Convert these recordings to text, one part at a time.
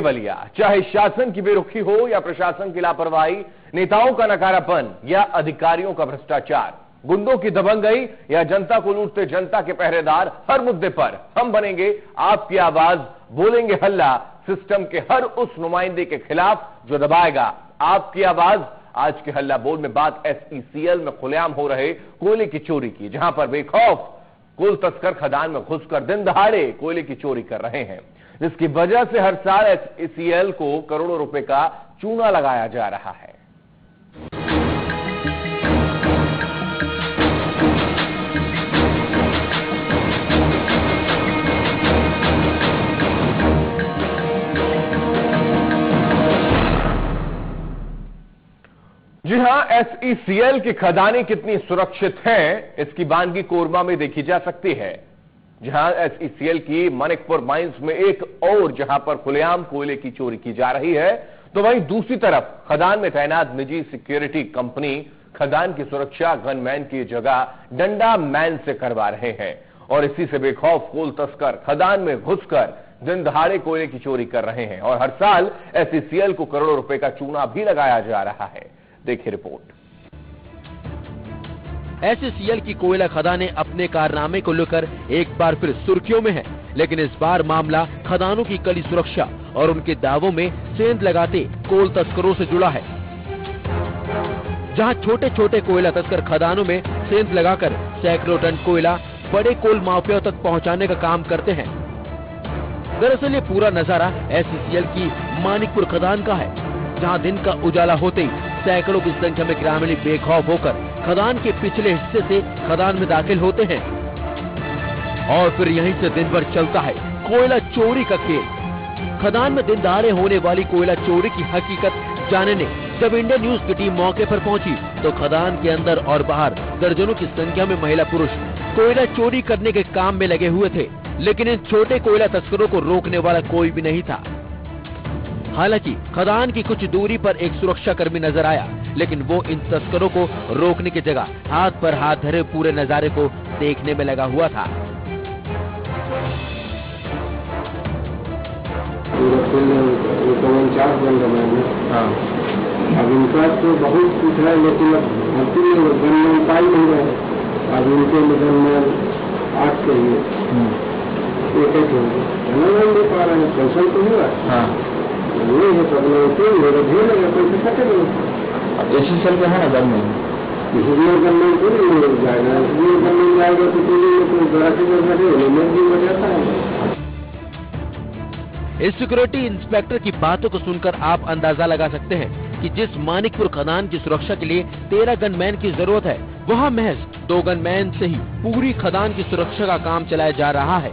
बलिया, चाहे शासन की बेरुखी हो या प्रशासन की लापरवाही, नेताओं का नकारापन या अधिकारियों का भ्रष्टाचार, गुंडों की दबंगई या जनता को लूटते जनता के पहरेदार, हर मुद्दे पर हम बनेंगे आपकी आवाज, बोलेंगे हल्ला सिस्टम के हर उस नुमाइंदे के खिलाफ जो दबाएगा आपकी आवाज। आज के हल्ला बोल में बात SECL में खुलेआम हो रहे कोयले की चोरी की, जहां पर बेखौफ कोल तस्कर खदान में घुसकर दिन दहाड़े कोयले की चोरी कर रहे हैं, जिसकी वजह से हर साल SECL को करोड़ों रुपए का चूना लगाया जा रहा है। जी हां, SECL की खदानें कितनी सुरक्षित हैं, इसकी बानगी कोरबा में देखी जा सकती है, जहां SECL की मानिकपुर माइंस में एक और जहां पर खुलेआम कोयले की चोरी की जा रही है, तो वहीं दूसरी तरफ खदान में तैनात निजी सिक्योरिटी कंपनी खदान की सुरक्षा गनमैन की जगह डंडा मैन से करवा रहे हैं और इसी से बेखौफ कोल तस्कर खदान में घुसकर दिन दहाड़े कोयले की चोरी कर रहे हैं और हर साल SECL को करोड़ों रुपए का चूना भी लगाया जा रहा है। देखिए रिपोर्ट। SECL की कोयला खदानें अपने कारनामे को लेकर एक बार फिर सुर्खियों में है, लेकिन इस बार मामला खदानों की कड़ी सुरक्षा और उनके दावों में सेंध लगाते कोल तस्करों से जुड़ा है। जहां छोटे छोटे कोयला तस्कर खदानों में सेंध लगाकर सैकड़ों टन कोयला बड़े कोल माफियाओं तक पहुंचाने का काम करते हैं। दरअसल ये पूरा नजारा SECL की मानिकपुर खदान का है, जहां दिन का उजाला होते ही सैकड़ों की संख्या में ग्रामीण बेखौफ होकर खदान के पिछले हिस्से से खदान में दाखिल होते हैं और फिर यहीं से दिन भर चलता है कोयला चोरी का खेल। खदान में दिन दहाड़े होने वाली कोयला चोरी की हकीकत जानने जब इंडिया न्यूज की टीम मौके पर पहुंची तो खदान के अंदर और बाहर दर्जनों की संख्या में महिला पुरुष कोयला चोरी करने के काम में लगे हुए थे, लेकिन इन छोटे कोयला तस्करों को रोकने वाला कोई भी नहीं था। हालांकि खदान की कुछ दूरी पर एक सुरक्षा कर्मी नजर आया, लेकिन वो इन तस्करों को रोकने की जगह हाथ पर हाथ धरे पूरे नजारे को देखने में लगा हुआ था। अब इनका तो बहुत कुछ है, लेकिन गनमैन पाई नहीं रहे। अब इनके गनमैन 8 के लिए एक गनमैन दे पा रहे हैं, पैसा तो हुआ ये है सब लोग तो मेरे भी लगे पैसे कटे गए। SECL का है ना गनमैन, इसलिए गनमैन को नहीं मिल जाएगा, इसलिए गनमैन जाएगा तो कोई बड़ा से बड़ा जाता है। इस सिक्योरिटी इंस्पेक्टर की बातों को सुनकर आप अंदाजा लगा सकते हैं कि जिस मानिकपुर खदान की सुरक्षा के लिए 13 गनमैन की जरूरत है, वहां महज 2 गनमैन से ही पूरी खदान की सुरक्षा का काम चलाया जा रहा है।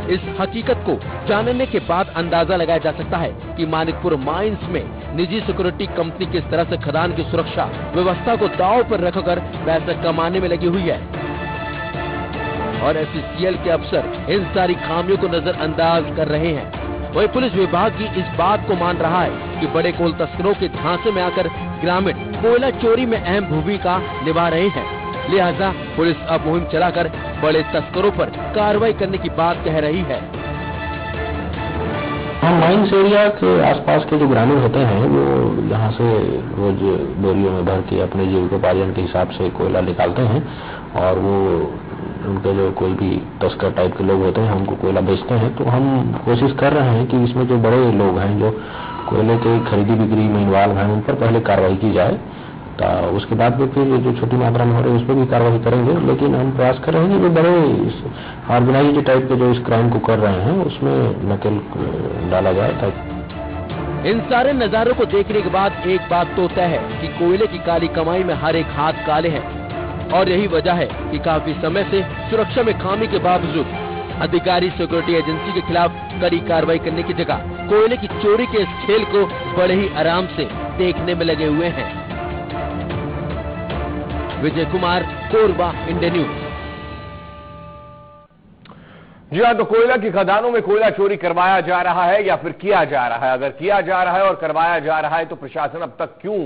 इस हकीकत को जानने के बाद अंदाजा लगाया जा सकता है कि मानिकपुर माइंस में निजी सिक्योरिटी कंपनी किस तरह से खदान की सुरक्षा व्यवस्था को दांव पर रखकर पैसा कमाने में लगी हुई है और SECL के अफसर इन सारी खामियों को नजरअंदाज कर रहे हैं। वही पुलिस विभाग की इस बात को मान रहा है कि बड़े कोल तस्करों के झांसे में आकर ग्रामीण कोयला चोरी में अहम भूमिका निभा रहे हैं, लिहाजा पुलिस अब मुहिम चलाकर बड़े तस्करों पर कार्रवाई करने की बात कह रही है। हम माइंस एरिया के आसपास के जो ग्रामीण होते हैं वो यहाँ से रोज बोरियों में भर के अपने जीविकोपार्जन के हिसाब से कोयला निकालते हैं और वो उनके जो कोई भी तस्कर टाइप के लोग होते हैं उनको कोयला बेचते हैं। तो हम कोशिश कर रहे हैं कि इसमें जो बड़े लोग हैं जो कोयले के खरीदी बिक्री में इन्वॉल्व हैं उन पर पहले कार्रवाई की जाए, तो उसके बाद में फिर जो छोटी मात्रा में हो रहे हैं उस पर भी कार्रवाई करेंगे। लेकिन हम प्रयास कर रहे हैं कि जो बड़े ऑर्गेनाइज्ड टाइप के जो इस क्राइम को कर रहे हैं उसमें नकेल डाला जाए। ताकि इन सारे नजारों को देखने के बाद एक बात तो तय है कि कोयले की काली कमाई में हर एक हाथ काले हैं और यही वजह है कि काफी समय से सुरक्षा में खामी के बावजूद अधिकारी सिक्योरिटी एजेंसी के खिलाफ कड़ी कार्रवाई करने की जगह कोयले की चोरी के इस खेल को बड़े ही आराम से देखने में लगे हुए हैं। Vijay Kumar, Korba, India news. जी हाँ, तो कोयला की खदानों में कोयला चोरी करवाया जा रहा है या फिर किया जा रहा है? अगर किया जा रहा है और करवाया जा रहा है तो प्रशासन अब तक क्यों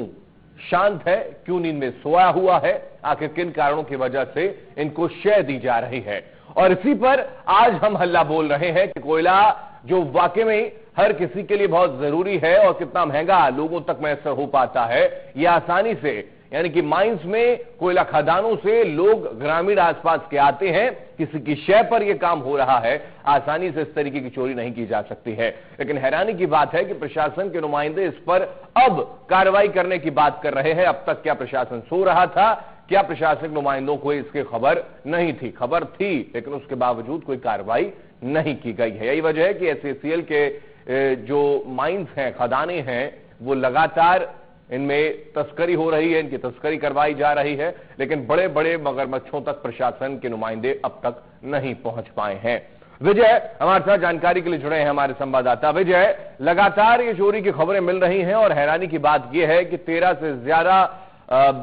शांत है, क्यों नींद में सोया हुआ है? आखिर किन कारणों की वजह से इनको शय दी जा रही है और इसी पर आज हम हल्ला बोल रहे हैं कि कोयला जो वाकई में हर किसी के लिए बहुत जरूरी है और कितना महंगा लोगों तक मैसर हो पाता है, यह आसानी से, यानी कि माइंस में कोयला खदानों से लोग ग्रामीण आसपास के आते हैं, किसी की शय पर यह काम हो रहा है, आसानी से इस तरीके की चोरी नहीं की जा सकती है। लेकिन हैरानी की बात है कि प्रशासन के नुमाइंदे इस पर अब कार्रवाई करने की बात कर रहे हैं। अब तक क्या प्रशासन सो रहा था? क्या प्रशासनिक नुमाइंदों को इसकी खबर नहीं थी? खबर थी, लेकिन उसके बावजूद कोई कार्रवाई नहीं की गई है। यही वजह है कि एससीसीएल के जो माइंस हैं, खदानें हैं, वो लगातार इनमें तस्करी हो रही है, इनकी तस्करी करवाई जा रही है, लेकिन बड़े बड़े मगरमच्छों तक प्रशासन के नुमाइंदे अब तक नहीं पहुंच पाए हैं। विजय हमारे साथ जानकारी के लिए जुड़े हैं, हमारे संवाददाता। विजय, लगातार ये चोरी की खबरें मिल रही हैं और हैरानी की बात यह है कि 13 से ज्यादा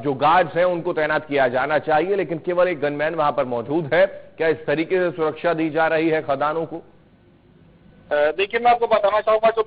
जो गार्ड्स हैं उनको तैनात किया जाना चाहिए, लेकिन केवल एक गनमैन वहां पर मौजूद है। क्या इस तरीके से सुरक्षा दी जा रही है खदानों को? देखिए, मैं आपको बताना चाहूंगा, जो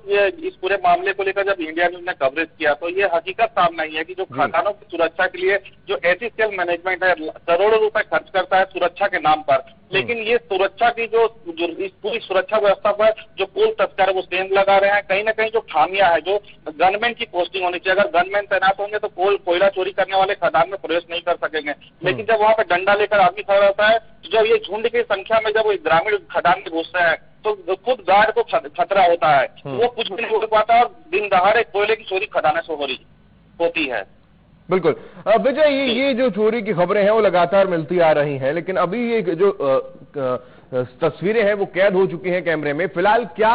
इस पूरे मामले को लेकर जब इंडिया न्यूज ने कवरेज किया तो ये हकीकत सामने आई है कि जो खदानों की सुरक्षा के लिए जो एससीसीएल मैनेजमेंट है करोड़ों रुपए खर्च करता है सुरक्षा के नाम पर, लेकिन ये सुरक्षा की जो इस पूरी सुरक्षा व्यवस्था पर जो कोल तस्कर वो सेंध लगा रहे हैं। कहीं ना कहीं जो खामियां है, जो गनमैन की पोस्टिंग होनी चाहिए, अगर गनमैन तैनात होंगे तो कोयला चोरी करने वाले खदान में प्रवेश नहीं कर सकेंगे, लेकिन जब वहां पर डंडा लेकर आदमी खड़ा रहता है, जब ये झुंड की संख्या में जब वो ग्रामीण खदान में घुसते हैं तो खुद गार्ड को खतरा होता है, वो कुछ भी नहीं हो पाता और दिन दहाड़े कोयले की चोरी खदाने से होती है। बिल्कुल विजय, ये जो चोरी की खबरें हैं वो लगातार मिलती आ रही हैं, लेकिन अभी ये जो तस्वीरें हैं वो कैद हो चुकी हैं कैमरे में। फिलहाल क्या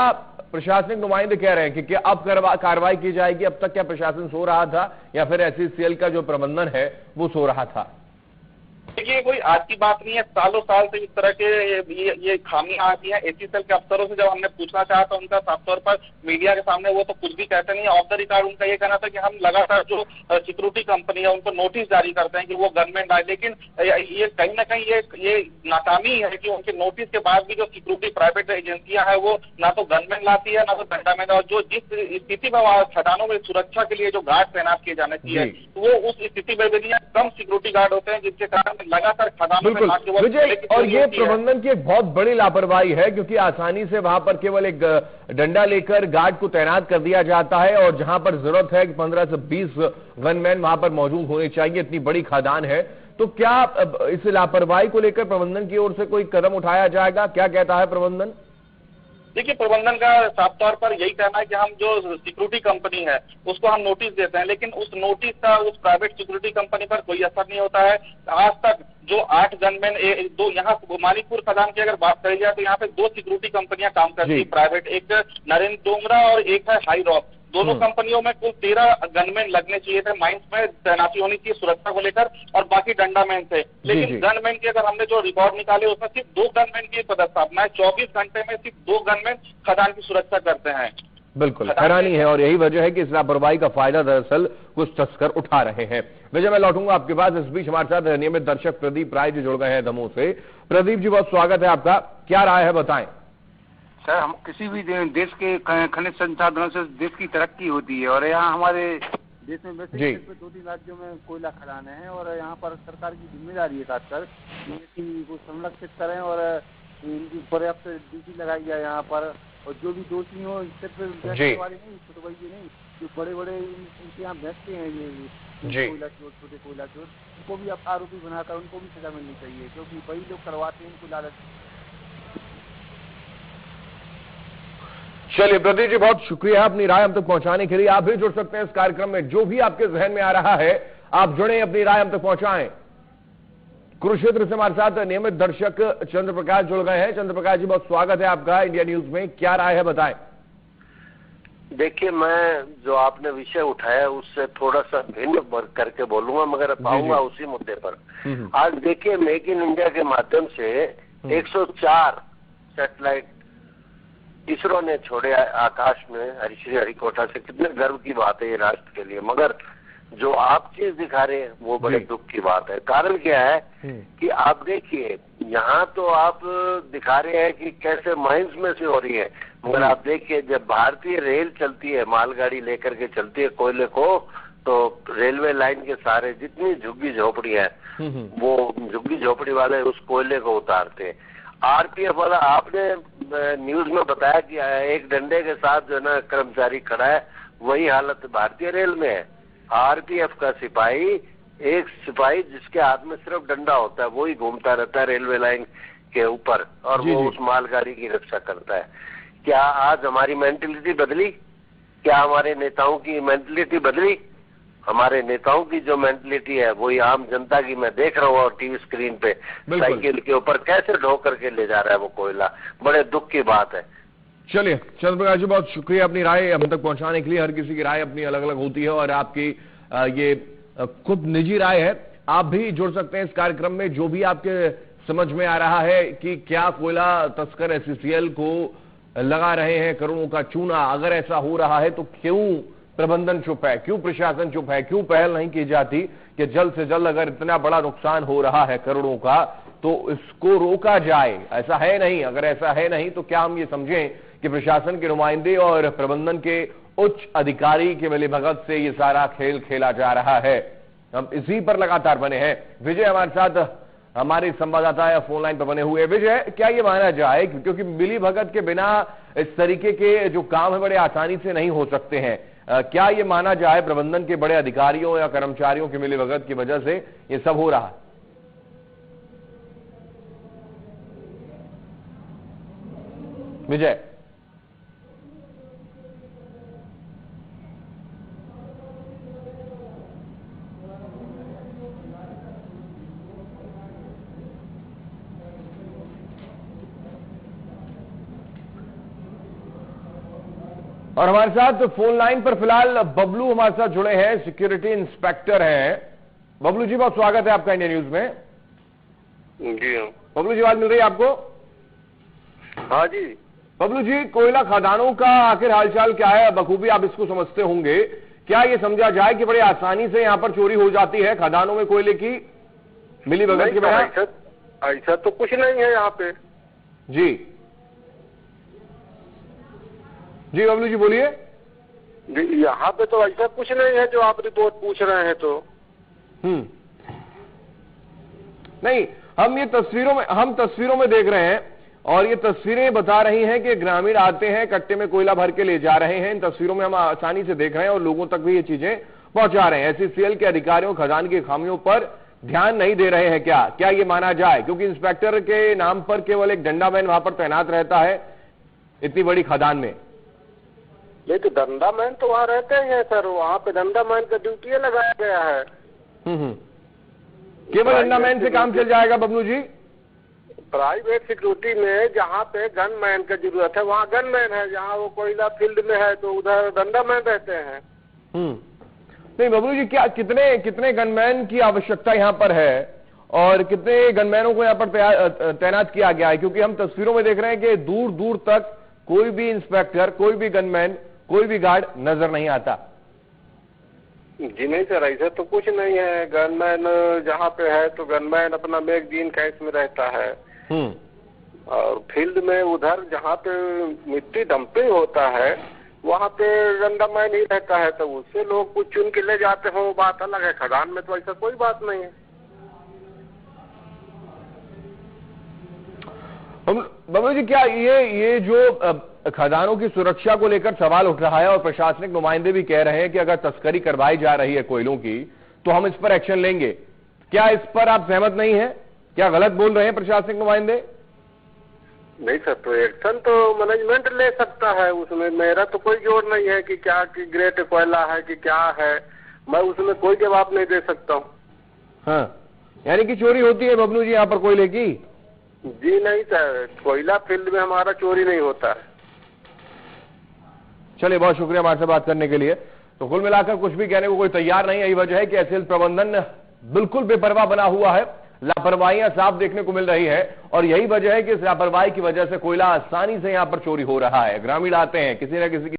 प्रशासनिक नुमाइंदे कह रहे हैं कि क्या अब कार्रवाई की जाएगी? अब तक क्या प्रशासन सो रहा था या फिर एससीसीएल का जो प्रबंधन है वो सो रहा था? देखिए, कोई आज की बात नहीं है, सालों साल से इस तरह के ये खामियां आती हैं। एससीसीएल के अफसरों से जब हमने पूछना चाहा तो उनका साफ तौर पर मीडिया के सामने वो तो कुछ भी कहते नहीं। ऑफ द रिकॉर्ड उनका ये कहना था कि हम लगातार जो सिक्योरिटी कंपनी है उनको नोटिस जारी करते हैं कि वो गनमैन डाले, लेकिन ये कहीं ना कहीं ये नाकामी है कि उनके नोटिस के बाद भी जो सिक्योरिटी प्राइवेट एजेंसियां हैं वो ना तो गनमैन लाती है ना तो डंडामैन, और जो जिस स्थिति में वहाँ खदानों में सुरक्षा के लिए जो गार्ड तैनात किए जाने चाहिए वो उस स्थिति में भी कम सिक्योरिटी गार्ड होते हैं, जिसके कारण लगातार खदानों में विजय, और ये प्रबंधन की एक बहुत बड़ी लापरवाही है, क्योंकि आसानी से वहां पर केवल एक डंडा लेकर गार्ड को तैनात कर दिया जाता है और जहां पर जरूरत है कि 15 से 20 गनमैन वहां पर मौजूद होने चाहिए, इतनी बड़ी खदान है। तो क्या इस लापरवाही को लेकर प्रबंधन की ओर से कोई कदम उठाया जाएगा? क्या कहता है प्रबंधन? देखिए, प्रबंधन का साफ तौर पर यही कहना है कि हम जो सिक्योरिटी कंपनी है उसको हम नोटिस देते हैं, लेकिन उस नोटिस का उस प्राइवेट सिक्योरिटी कंपनी पर कोई असर नहीं होता है। आज तक जो 8 गनमैन, दो यहाँ मानिकपुर खदान की अगर बात करी जाए तो यहाँ पे 2 सिक्योरिटी कंपनियां काम करती है प्राइवेट, एक नरेंद्र डोंगरा और एक है हाई रॉक। दोनों कंपनियों में कुल 13 गनमैन लगने चाहिए थे, माइंस में तैनाती होनी चाहिए सुरक्षा को लेकर, और बाकी डंडामैन थे। लेकिन गनमैन के अगर हमने जो रिकॉर्ड निकाले उसमें सिर्फ 2 गनमैन की पदस्थापना है। 24 घंटे में सिर्फ 2 गनमैन खदान की सुरक्षा करते हैं। बिल्कुल हैरानी है, और यही वजह है कि इस लापरवाही का फायदा दरअसल कुछ तस्कर उठा रहे हैं। विजय, मैं लौटूंगा आपके पास। इस बीच हमारे साथ नियमित दर्शक प्रदीप राय जी जुड़ गए हैं दमोह से। प्रदीप जी, बहुत स्वागत है आपका, क्या राय है बताएं? सर, हम किसी भी देश के खनिज संसाधनों से देश की तरक्की होती है, और यहाँ हमारे देश में वैसे 2-3 राज्यों में कोयला खदान है, और यहाँ पर सरकार की जिम्मेदारी है खासकर कि वो संरक्षित करें और इनकी पर्याप्त ड्यूटी लगाई जाए यहाँ पर। और जो भी दोषी हो, सिर्फ बैठने वाले नहीं, छोटे नहीं, जो बड़े बड़े इनके यहाँ बैठते हैं ये कोयला चोर, छोटे कोयला चोर, उनको भी अब आरोपी बनाकर उनको भी सजा मिलनी चाहिए, क्योंकि वही लोग करवाते हैं इनको लालच। चलिए प्रदीप जी, बहुत शुक्रिया अपनी राय हम तक पहुंचाने के लिए। आप भी जुड़ सकते हैं इस कार्यक्रम में, जो भी आपके जहन में आ रहा है आप जुड़े, अपनी राय हम तक पहुंचाएं। कुरुक्षेत्र से हमारे साथ नियमित दर्शक चंद्र प्रकाश जुड़ गए हैं। चंद्र प्रकाश जी, बहुत स्वागत है आपका इंडिया न्यूज में, क्या राय है बताएं? देखिए, मैं जो आपने विषय उठाया उससे थोड़ा सा भिन्न करके बोलूंगा, मगर पाऊंगा उसी मुद्दे पर। आज देखिए, मेक इन इंडिया के माध्यम से 104 सैटेलाइट इसरो ने छोड़े आकाश में हरिकोटा से। कितने गर्व की बात है ये राष्ट्र के लिए, मगर जो आप चीज दिखा रहे हैं वो बड़े दुख की बात है। कारण क्या है कि आप देखिए, यहाँ तो आप दिखा रहे हैं कि कैसे माइंस में से हो रही है, मगर आप देखिए जब भारतीय रेल चलती है, मालगाड़ी लेकर के चलती है कोयले को, तो रेलवे लाइन के सारे जितनी झुग्गी झोपड़ी है वो झुग्गी झोपड़ी वाले उस कोयले को उतारते हैं। आरपीएफ वाला आपने न्यूज में बताया कि एक डंडे के साथ जो है ना कर्मचारी खड़ा है, वही हालत भारतीय रेल में है। आरपीएफ का सिपाही, एक सिपाही जिसके हाथ में सिर्फ डंडा होता है, वही घूमता रहता है रेलवे लाइन के ऊपर और वो उस मालगाड़ी की रक्षा करता है। क्या आज हमारी मेंटेलिटी बदली? क्या हमारे नेताओं की मेंटेलिटी बदली? हमारे नेताओं की जो मेंटेलिटी है वही आम जनता की मैं देख रहा हूँ और टीवी स्क्रीन पे साइकिल के ऊपर कैसे ढो करके ले जा रहा है वो कोयला। बड़े दुख की बात है। चलिए चंद्र प्रकाश जी, बहुत शुक्रिया अपनी राय हम तक पहुंचाने के लिए। हर किसी की राय अपनी अलग अलग होती है और आपकी ये खुद निजी राय है। आप भी जुड़ सकते हैं इस कार्यक्रम में, जो भी आपके समझ में आ रहा है कि क्या कोयला तस्कर एसईसीएल को लगा रहे हैं करोड़ों का चूना। अगर ऐसा हो रहा है तो क्यों प्रबंधन चुप है, क्यों प्रशासन चुप है, क्यों पहल नहीं की जाती कि जल्द से जल्द अगर इतना बड़ा नुकसान हो रहा है करोड़ों का तो इसको रोका जाए। ऐसा है नहीं। अगर ऐसा है नहीं तो क्या हम ये समझें कि प्रशासन के नुमाइंदे और प्रबंधन के उच्च अधिकारी के मिलीभगत से ये सारा खेल खेला जा रहा है। हम इसी पर लगातार बने हैं। विजय हमारे साथ, हमारे संवाददाता है फोन लाइन पर बने हुए। विजय, क्या ये माना जाए क्योंकि मिलीभगत के बिना इस तरीके के जो काम है बड़े आसानी से नहीं हो सकते हैं, क्या ये माना जाए प्रबंधन के बड़े अधिकारियों या कर्मचारियों के मिलीभगत की वजह से ये सब हो रहा है? विजय, और हमारे साथ फोन लाइन पर फिलहाल बबलू हमारे साथ जुड़े हैं, सिक्योरिटी इंस्पेक्टर हैं। बबलू जी, बहुत स्वागत है आपका इंडिया न्यूज में। जी हाँ। बबलू जी, आवाज मिल रही है आपको? हाँ जी। बबलू जी, कोयला खदानों का आखिर हालचाल क्या है? बखूबी आप इसको समझते होंगे। क्या ये समझा जाए कि बड़े आसानी से यहाँ पर चोरी हो जाती है खदानों में कोयले की मिलीभगत के बिना? ऐसा तो कुछ नहीं है यहाँ पे। जी जी बबलू जी बोलिए। यहाँ पे तो ऐसा कुछ नहीं है जो आप रिपोर्ट पूछ रहे हैं तो। नहीं, हम तस्वीरों में देख रहे हैं और ये तस्वीरें बता रही हैं कि ग्रामीण आते हैं, कट्टे में कोयला भर के ले जा रहे हैं। इन तस्वीरों में हम आसानी से देख रहे हैं और लोगों तक भी ये चीजें पहुंचा रहे हैं। एसईसीएल के अधिकारियों खदान की खामियों पर ध्यान नहीं दे रहे हैं। क्या ये माना जाए? क्योंकि इंस्पेक्टर के नाम पर केवल एक डंडामैन वहां पर तैनात रहता है इतनी बड़ी खदान में। नहीं तो डंडामैन तो वहाँ रहते ही है सर, वहाँ पे डंडामैन का ड्यूटी लगाया गया है। केवल डंडामैन से काम चल जाएगा बबलू जी? प्राइवेट सिक्योरिटी में जहाँ पे गनमैन की जरूरत है वहाँ गनमैन है, जहाँ वो कोयला फील्ड में है तो उधर डंडामैन रहते हैं। नहीं बबलू जी, क्या कितने गनमैन की आवश्यकता यहाँ पर है और कितने गनमैनों को यहाँ पर तैनात किया गया है? क्योंकि हम तस्वीरों में देख रहे हैं कि दूर दूर तक कोई भी इंस्पेक्टर, कोई भी गनमैन, कोई भी गार्ड नजर नहीं आता। जी नहीं सर, ऐसा तो कुछ नहीं है। गनमैन जहाँ पे है तो गनमैन अपना मैगजीन कैस में रहता है और फील्ड में उधर जहाँ पे मिट्टी डंपिंग होता है वहाँ पे डंडामैन ही रहता है, तो उससे लोग कुछ चुन के ले जाते हो, वो बात अलग है। खदान में तो ऐसा कोई बात नहीं है। बबलू जी, क्या ये जो खदानों की सुरक्षा को लेकर सवाल उठ रहा है और प्रशासनिक नुमाइंदे भी कह रहे हैं कि अगर तस्करी करवाई जा रही है कोयलों की तो हम इस पर एक्शन लेंगे, क्या इस पर आप सहमत नहीं है? क्या गलत बोल रहे हैं प्रशासनिक नुमाइंदे? नहीं सर, तो एक्शन तो मैनेजमेंट ले सकता है, उसमें मेरा तो कोई जोर नहीं है कि क्या कि ग्रेट कोयला है कि क्या है, मैं उसमें कोई जवाब नहीं दे सकता हूँ। हाँ, यानी कि चोरी होती है बबलू जी यहाँ पर कोयले की? जी नहीं सर, कोयला फील्ड में हमारा चोरी नहीं होता है। चलिए, बहुत शुक्रिया हमारे से बात करने के लिए। तो कुल मिलाकर कुछ भी कहने को कोई तैयार नहीं है। यही वजह है कि एसईसीएल प्रबंधन बिल्कुल बेपरवाह बना हुआ है। लापरवाहियां साफ देखने को मिल रही है और यही वजह है कि इस लापरवाही की वजह से कोयला आसानी से यहां पर चोरी हो रहा है। ग्रामीण आते हैं, किसी न किसी की